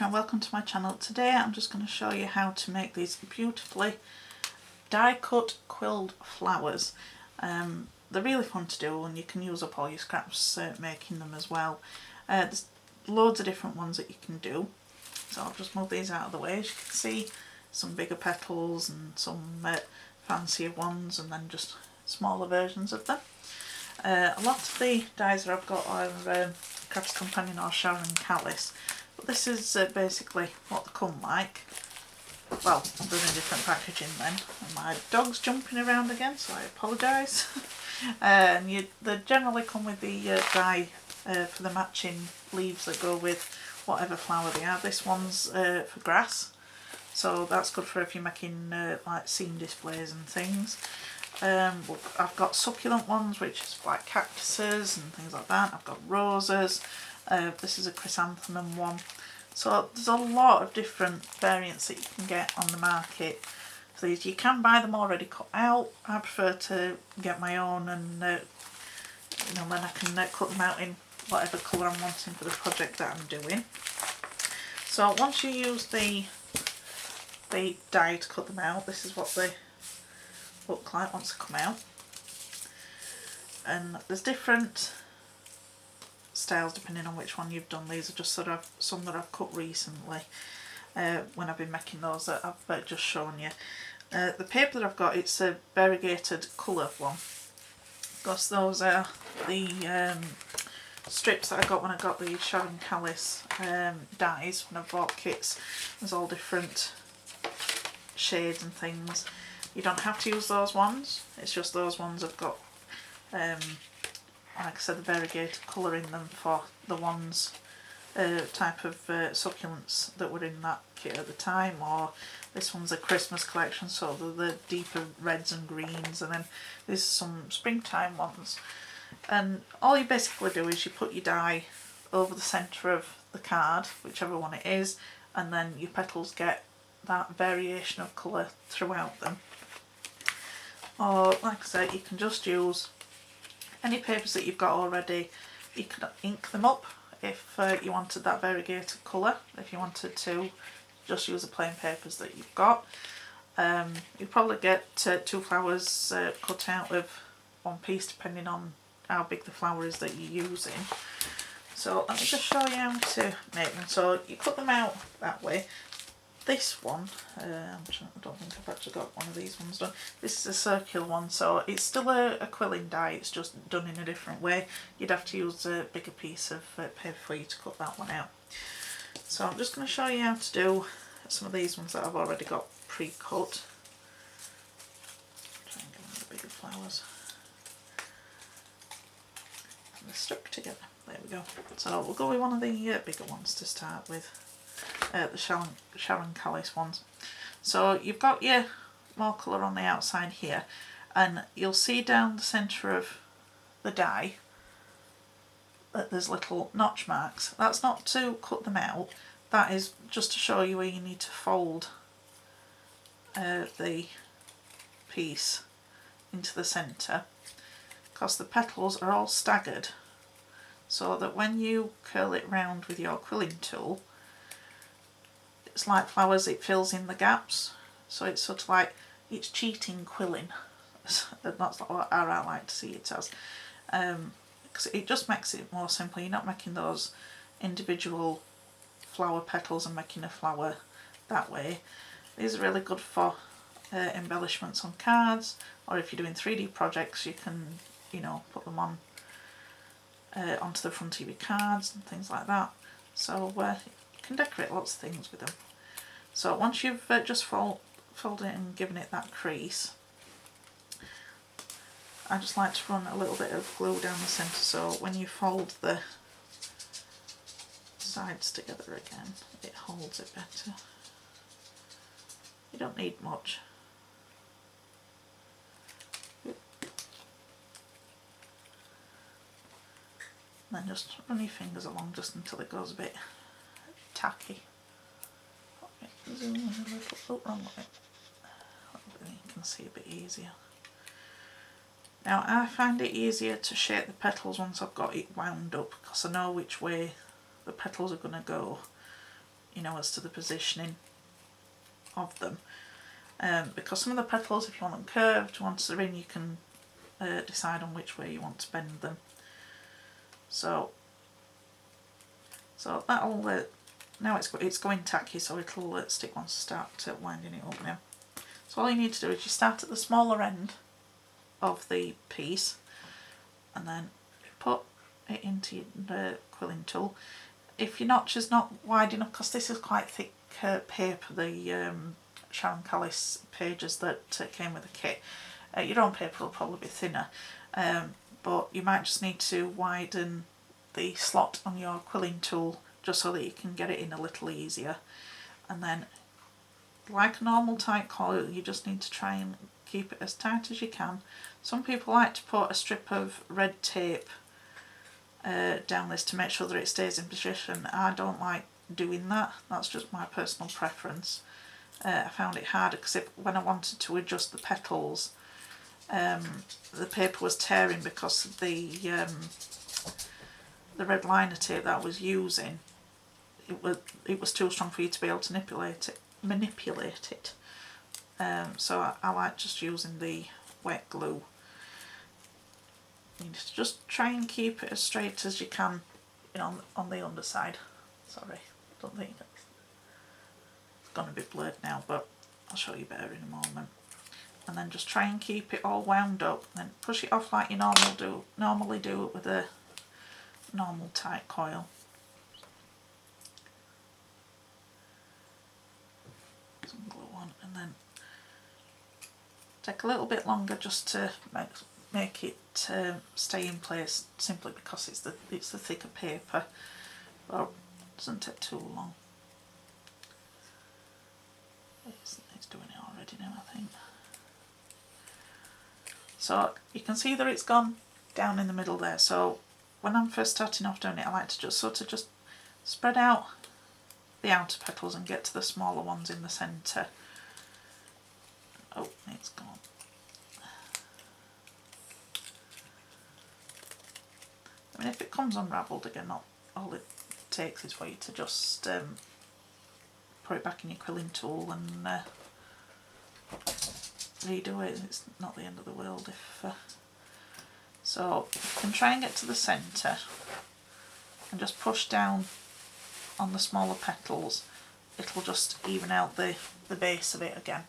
and welcome to my channel. Today I'm just going to show you how to make these beautifully die cut quilled flowers. They're really fun to do and you can use up all your scraps making them as well. There's loads of different ones that you can do, so I'll just move these out of the way. As you can see, some bigger petals and some fancier ones, and then just smaller versions of them. A lot of the dies that I've got are Crafts Companion or Sharon Callis, but this is basically what they come like. Well, I'm doing a different packaging then, and my dog's jumping around again, so I apologise. And they generally come with the die for the matching leaves that go with whatever flower they are. This one's for grass, so that's good for if you're making like scene displays and things. I've got succulent ones, which is like cactuses and things like that. I've got roses. This is a chrysanthemum one. So there's a lot of different variants that you can get on the market for these. You can buy them already cut out. I prefer to get my own, and then I can cut them out in whatever colour I'm wanting for the project that I'm doing. So once you use the die to cut them out, this is what they look like once they come out. And there's different styles depending on which one you've done. These are just sort of some that I've cut recently when I've been making those that I've just shown you. The paper that I've got, it's a variegated colour one, because those are the strips that I got when I got the Sharon Callis dies. When I bought kits, there's all different shades and things. You don't have to use those ones, it's just those ones have got like I said, the variegated colour in them for the ones type of succulents that were in that kit at the time. Or this one's a Christmas collection, so they're the deeper reds and greens, and then there's some springtime ones. And all you basically do is you put your die over the centre of the card, whichever one it is, and then your petals get that variation of colour throughout them. Or like I say, you can just use any papers that you've got already. You can ink them up if you wanted that variegated colour. If you wanted to just use the plain papers that you've got. You probably get 2 flowers cut out of one piece depending on how big the flower is that you're using. So let me just show you how to make them. So you cut them out that way. This one, I don't think I've actually got one of these ones done. This is a circular one, so it's still a quilling die, it's just done in a different way. You'd have to use a bigger piece of paper for you to cut that one out. So I'm just going to show you how to do some of these ones that I've already got pre-cut. Try and get one of the bigger flowers. And they're stuck together. There we go. So we'll go with one of the bigger ones to start with. The Sharon Callis ones. So you've got your more colour on the outside here, and you'll see down the centre of the die that there's little notch marks. That's not to cut them out, that is just to show you where you need to fold the piece into the centre, because the petals are all staggered, so that when you curl it round with your quilling tool, it's like flowers, it fills in the gaps, so it's sort of like it's cheating quilling. That's what I like to see it as, because it just makes it more simple. You're not making those individual flower petals and making a flower that way. These are really good for embellishments on cards, or if you're doing 3D projects, you can put them on onto the front of your cards and things like that. So you can decorate lots of things with them. So once you've just folded it and given it that crease, I just like to run a little bit of glue down the centre, so when you fold the sides together again, it holds it better. You don't need much. And then just run your fingers along just until it goes a bit tacky. Zoom in a little, oh, wrong way. You can see a bit easier. Now I find it easier to shape the petals once I've got it wound up, because I know which way the petals are going to go you know, as to the positioning of them. Because some of the petals, if you want them curved, once they're in, you can decide on which way you want to bend them. So that'll now it's going tacky, so it'll stick once I start winding it up now. So all you need to do is you start at the smaller end of the piece, and then put it into the quilling tool. If your notch is not wide enough, because this is quite thick paper, the Sharon Callis pages that came with the kit, your own paper will probably be thinner, but you might just need to widen the slot on your quilling tool just so that you can get it in a little easier. And then, like a normal tight coil, you just need to try and keep it as tight as you can. Some people like to put a strip of red tape down this to make sure that it stays in position. I don't like doing that, that's just my personal preference. I found it harder because when I wanted to adjust the petals, the paper was tearing because of the red liner tape that I was using. It was too strong for you to be able to manipulate it. So I like just using the wet glue. You need to just try and keep it as straight as you can, you know, on the underside. Sorry, don't think it's going to be blurred now, but I'll show you better in a moment. And then just try and keep it all wound up, and then push it off like you normally do it with a normal tight coil. Some glue on, and then take a little bit longer just to make it stay in place, simply because it's the thicker paper. Well, it doesn't take too long. It's doing it already now, I think. So you can see that it's gone down in the middle there. So when I'm first starting off doing it, I like to just sort of just spread out the outer petals and get to the smaller ones in the centre. Oh, it's gone. I mean, if it comes unravelled again, all it takes is for you to just put it back in your quilling tool and redo it. It's not the end of the world if... So you can try and get to the centre and just push down on the smaller petals. It'll just even out the base of it again.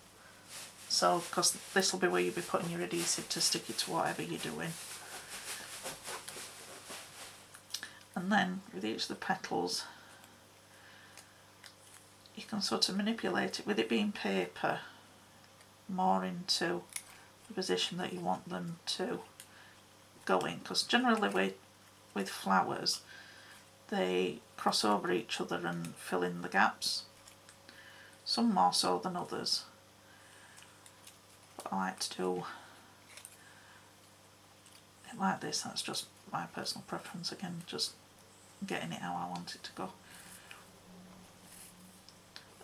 So, because this will be where you'll be putting your adhesive to stick it to whatever you're doing. And then with each of the petals, you can sort of manipulate it, with it being paper, more into the position that you want them to go in, because generally with flowers they cross over each other and fill in the gaps, some more so than others. But I like to do it like this. That's just my personal preference, again, just getting it how I want it to go.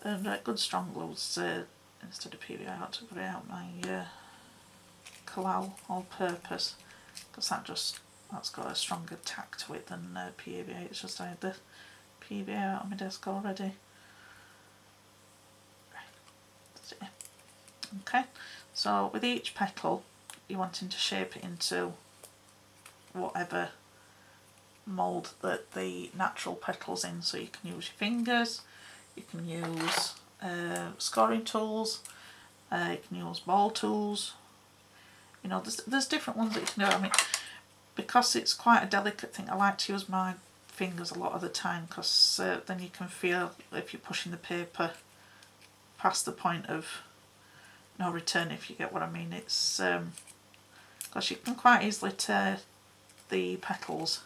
And good strong glues, instead of PVA, I had to put it out my Collal all-purpose, because that's got a stronger tack to it than PVA. It's just I had the PVA out on my desk already. Okay, so with each petal you're wanting to shape it into whatever mould that the natural petal's in, so you can use your fingers, you can use scoring tools, you can use ball tools, you know, there's different ones that you can do. I mean, because it's quite a delicate thing, I like to use my fingers a lot of the time, because then you can feel if you're pushing the paper past the point of no return, if you get what I mean. It's because you can quite easily tear the petals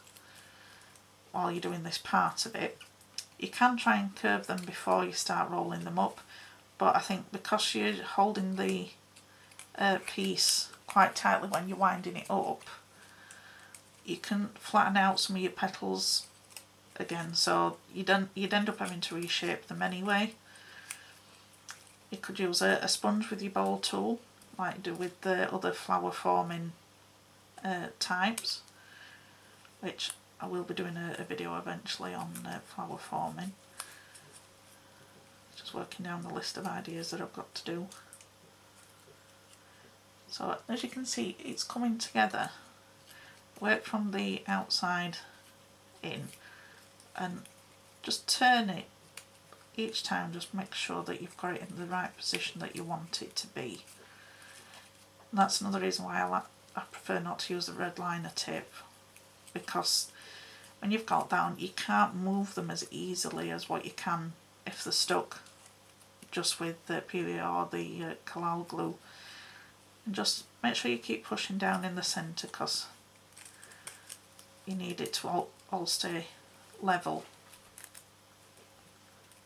while you're doing this part of it. You can try and curve them before you start rolling them up, but I think because you're holding the piece quite tightly when you're winding it up, you can flatten out some of your petals again, so you'd end up having to reshape them anyway. You could use a sponge with your bowl tool, like you do with the other flower forming types, which I will be doing a video eventually on flower forming. just working down the list of ideas that I've got to do. So as you can see, it's coming together. Work from the outside in and just turn it each time, just make sure that you've got it in the right position that you want it to be. And that's another reason why I prefer not to use the red liner tape, because when you've got that on, you can't move them as easily as what you can if they're stuck just with the PVA or the Collal glue. And just make sure you keep pushing down in the centre, because you need it to all stay level,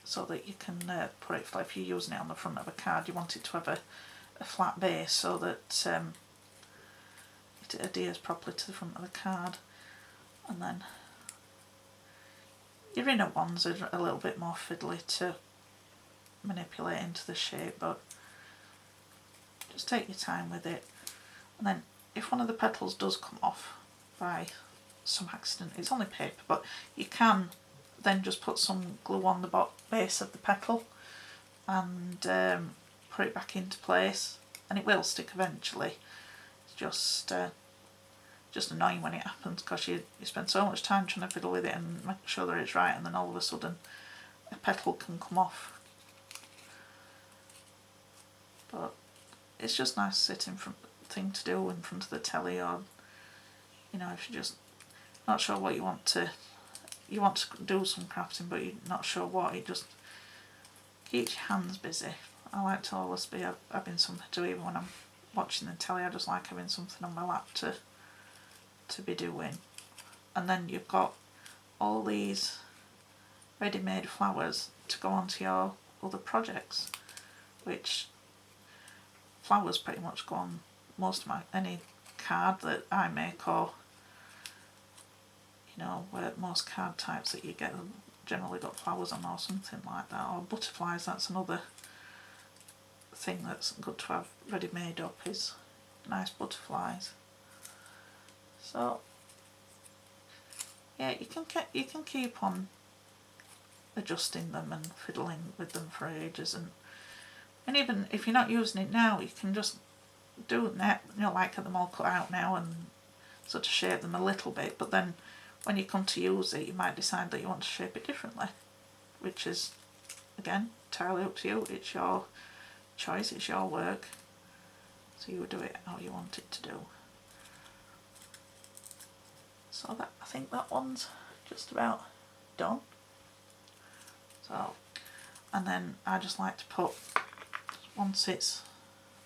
so that you can put it flat. If you're using it on the front of a card, you want it to have a flat base so that it adheres properly to the front of the card. And then your inner ones are a little bit more fiddly to manipulate into the shape, but just take your time with it. And then if one of the petals does come off by some accident, it's only paper, but you can then just put some glue on the base of the petal and put it back into place, and it will stick eventually. It's just annoying when it happens, because you spend so much time trying to fiddle with it and make sure that it's right, and then all of a sudden a petal can come off. But it's just nice sitting thing to do in front of the telly, or you know, if you're just not sure what you want to do some crafting but you're not sure what, it just keeps your hands busy. I like to always be having something to do, even when I'm watching the telly. I just like having something on my lap to be doing. And then you've got all these ready-made flowers to go onto your other projects, which flowers pretty much go on most of any card that I make, or you know, where most card types that you get have generally got flowers on or something like that, or butterflies. That's another thing that's good to have ready made up, is nice butterflies. So yeah, you can keep on adjusting them and fiddling with them for ages, and even if you're not using it now, you can just do it now, you know, like get them all cut out now and sort of shape them a little bit, but then when you come to use it, you might decide that you want to shape it differently, which is again entirely up to you. It's your choice, it's your work, so you would do it how you want it to do. So that, I think that one's just about done. So, and then I just like to put, once it's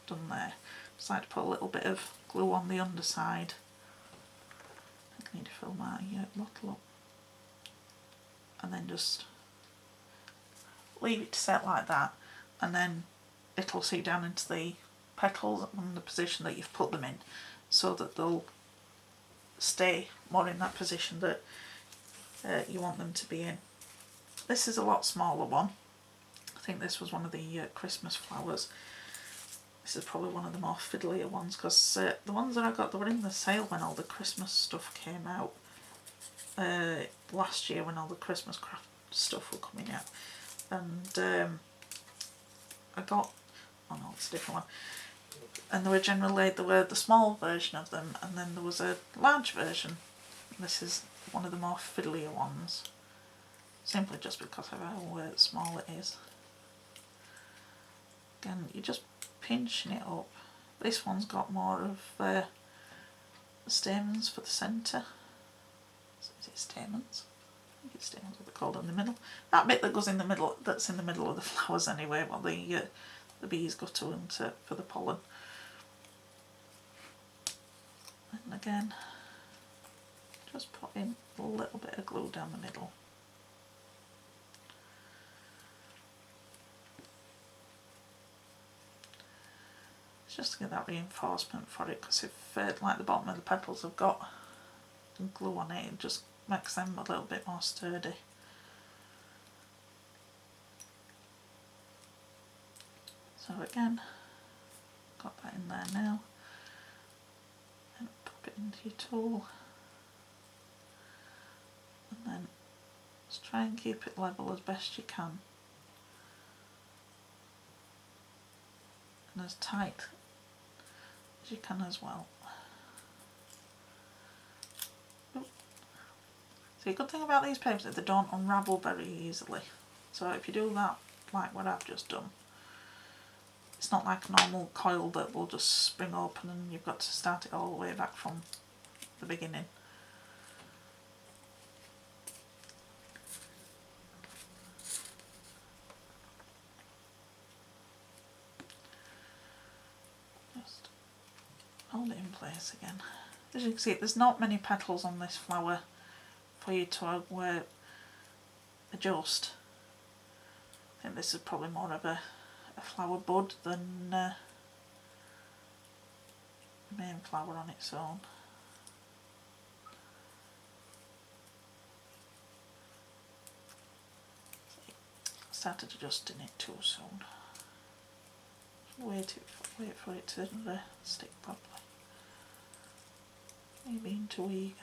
done there, just like to put a little bit of glue on the underside. I think I need to fill my bottle up, and then just leave it to set like that, and then it'll seep down into the petals and the position that you've put them in, so that they'll stay more in that position that you want them to be in. This is a lot smaller one. I think this was one of the Christmas flowers. This is probably one of the more fiddlier ones, because the ones that I got, they were in the sale when all the Christmas stuff came out last year, when all the Christmas craft stuff were coming out, and I got, oh no, it's a different one, and they were the small version of them, and then there was a large version. This is one of the more fiddlier ones, simply just because of how small it is. Again, you're just pinching it up. This one's got more of the stamens for the centre. Is it stamens? I think it's stamens, what they're called in the middle. That bit that goes in the middle, that's in the middle of the flowers anyway, what the bees go to and for the pollen. And again, just put in a little bit of glue down the middle. It's just to get that reinforcement for it, because if like the bottom of the petals have got glue on it, it just makes them a little bit more sturdy. So again, got that in there now, and pop it into your tool, and then just try and keep it level as best you can. and as tight as you can as well. See, a good thing about these papers is they don't unravel very easily. So if you do that like what I've just done, it's not like a normal coil that will just spring open and you've got to start it all the way back from the beginning. Just hold it in place again. As you can see, there's not many petals on this flower for you to adjust. I think this is probably more of a flower bud than a main flower on its own. Started adjusting it too soon. Wait for it to stick properly. You're being too eager.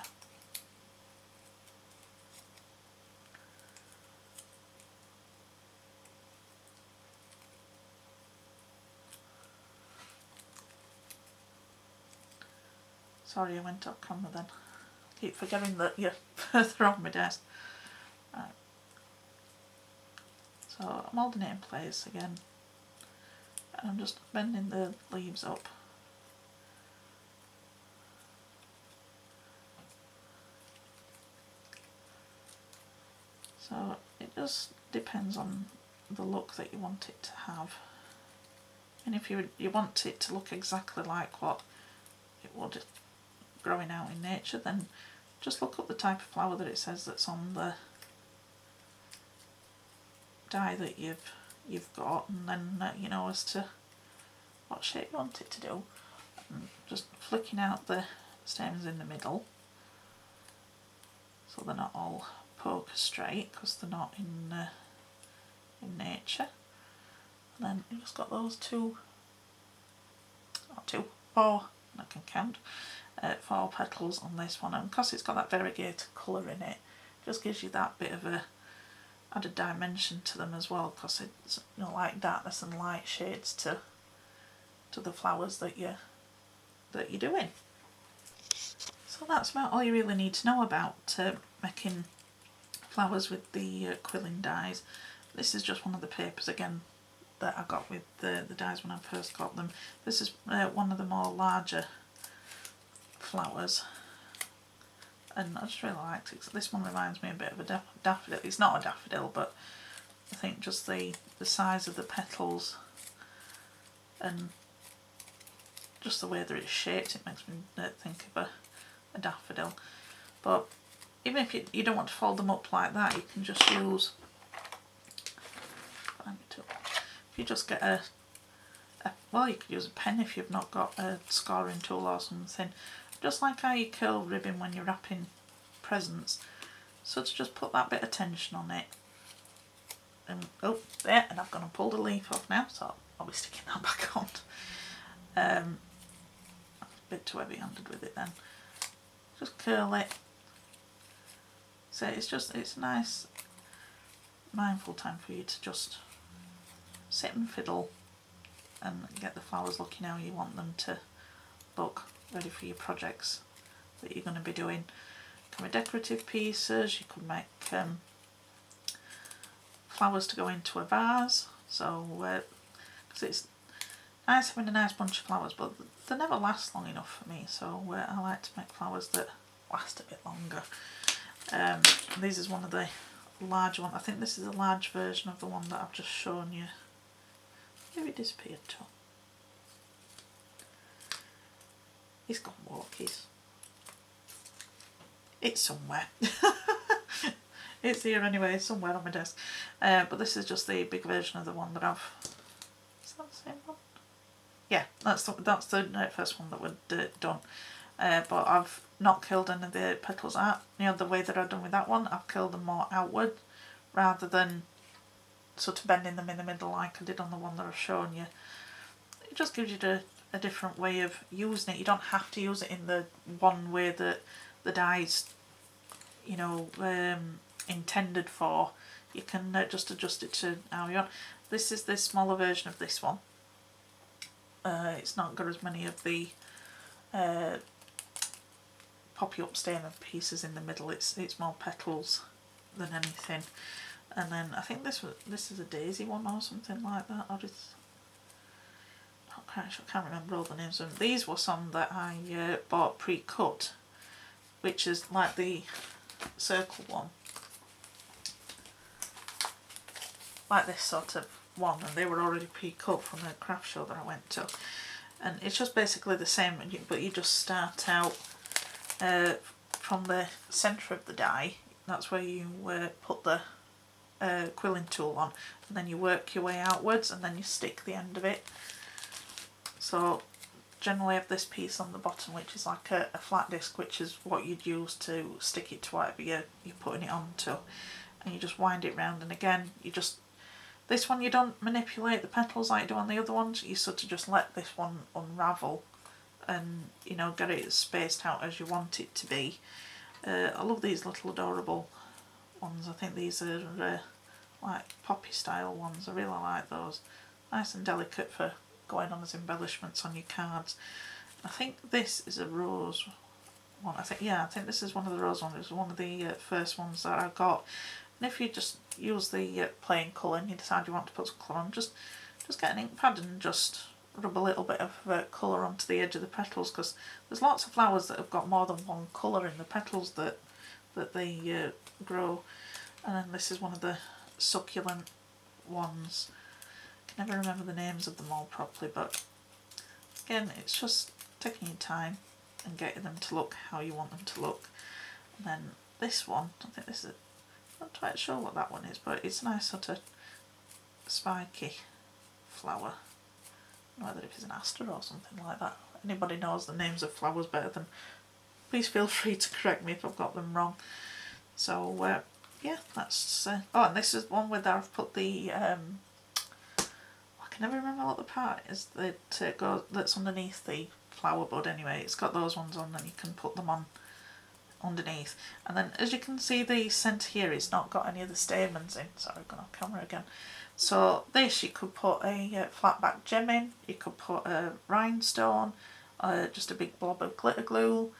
Sorry, I went off camera then. Keep forgetting that you're further on my desk. Right. So I'm holding it in place again, and I'm just bending the leaves up. So it just depends on the look that you want it to have. And if you want it to look exactly like what it would growing out in nature, then just look up the type of flower that it says that's on the die that you've got, and then you know as to what shape you want it to do. And just flicking out the stems in the middle so they're not all poker straight, because they're not in nature. And then you've just got those four, I can count, 4 petals on this one, and because it's got that variegated colour in it, just gives you that bit of a added dimension to them as well, because it's, you know, like darkness and light shades to the flowers that you're doing. So that's about all you really need to know about making flowers with the quilling dies. This is just one of the papers again that I got with the dies when I first got them. This is one of the more larger flowers, and I just really liked it. This one reminds me a bit of a daffodil. It's not a daffodil, but I think just the size of the petals and just the way that it's shaped, it makes me think of a daffodil. But even if you don't want to fold them up like that, you can just use, if you just get well, you could use a pen if you've not got a scoring tool or something, just like how you curl ribbon when you're wrapping presents. So to just put that bit of tension on it, and oh, there, and I've gone and pulled a leaf off now, so I'll be sticking that back on. A bit too heavy-handed with it then. Just curl it. So it's a nice mindful time for you to just sit and fiddle and get the flowers looking how you want them to look, ready for your projects that you're going to be doing. It can be decorative pieces, you could make flowers to go into a vase, so because it's nice having a nice bunch of flowers, but they never last long enough for me, so I like to make flowers that last a bit longer. This is one of the larger ones. I think this is a large version of the one that I've just shown you. Maybe it disappeared too. He's gone walkies. It's somewhere. It's here anyway, somewhere on my desk. But this is just the big version of the one that I've... Is that the same one? Yeah, that's the first one that we'd done. But I've not killed any of the petals out. You know, the way that I've done with that one, I've killed them more outward rather than sort of bending them in the middle like I did on the one that I've shown you. It just gives you a different way of using it. You don't have to use it in the one way that the die's, you know, intended for. You can just adjust it to how you want. This is the smaller version of this one. It's not got as many of the poppy up stamen pieces in the middle. It's more petals than anything. And then I think this is a daisy one or something like that. Or it's not quite sure. I can't remember all the names of them. These were some that I bought pre-cut, which is like the circle one, like this sort of one, and they were already pre-cut from the craft show that I went to. And it's just basically the same, but you just start out from the centre of the die. That's where you put the quilling tool on, and then you work your way outwards, and then you stick the end of it. So generally I have this piece on the bottom, which is like a flat disc, which is what you'd use to stick it to whatever you're putting it onto, and you just wind it round. And again, this one you don't manipulate the petals like you do on the other ones. You sort of just let this one unravel and, you know, get it spaced out as you want it to be. I love these little adorable ones. I think these are like poppy style ones. I really like those. Nice and delicate for going on as embellishments on your cards. I think this is a rose one. I think this is one of the rose ones. It was one of the first ones that I got. And if you just use the plain colour and you decide you want to put some colour on, just get an ink pad and just rub a little bit of colour onto the edge of the petals, because there's lots of flowers that have got more than one colour in the petals that they grow. And then this is one of the succulent ones. I can never remember the names of them all properly, but again, it's just taking your time and getting them to look how you want them to look. And then this one, I think this is, I'm not quite sure what that one is, but it's a nice sort of spiky flower. I don't know whether it is an aster or something like that. Anybody knows the names of flowers better than, please feel free to correct me if I've got them wrong. So yeah, that's oh, and this is one where I've put the I can never remember what the part is that that's underneath the flower bud. Anyway, it's got those ones on, and you can put them on underneath. And then, as you can see, the centre here is not got any of the stamens in. Sorry, I've gone off camera again. So this, you could put a flat back gem in, you could put a rhinestone, just a big blob of glitter glue.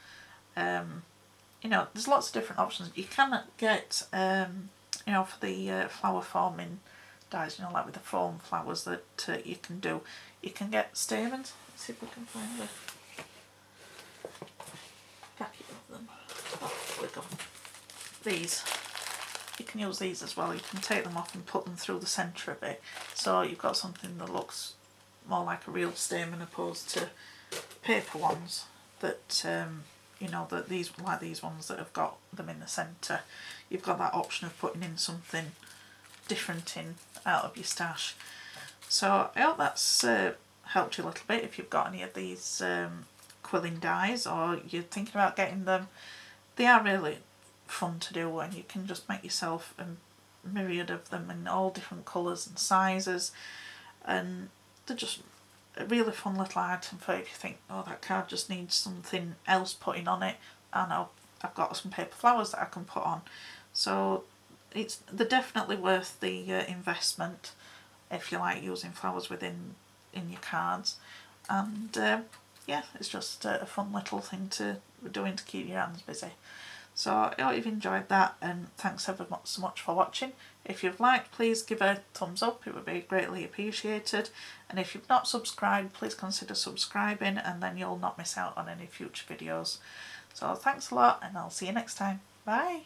You know, there's lots of different options. You can get, you know, for the flower forming dies, you know, like with the foam flowers that you can do, you can get stamens. Let's see if we can find the packet of them. Oh, there we go. These. You can use these as well. You can take them off and put them through the centre of it, so you've got something that looks more like a real stamen opposed to paper ones that you know, that these, like these ones that have got them in the centre. You've got that option of putting in something different in out of your stash. So I hope that's helped you a little bit. If you've got any of these quilling dies, or you're thinking about getting them, they are really fun to do, and you can just make yourself a myriad of them in all different colours and sizes, and they're just a really fun little item for if you think, oh, that card just needs something else putting on it. I know I've got some paper flowers that I can put on. So they're definitely worth the investment if you like using flowers in your cards. And yeah, it's just a fun little thing to doing to keep your hands busy. So I hope you've enjoyed that, and thanks ever so much for watching. If you've liked, please give a thumbs up, it would be greatly appreciated. And if you've not subscribed, please consider subscribing, and then you'll not miss out on any future videos. So thanks a lot, and I'll see you next time. Bye!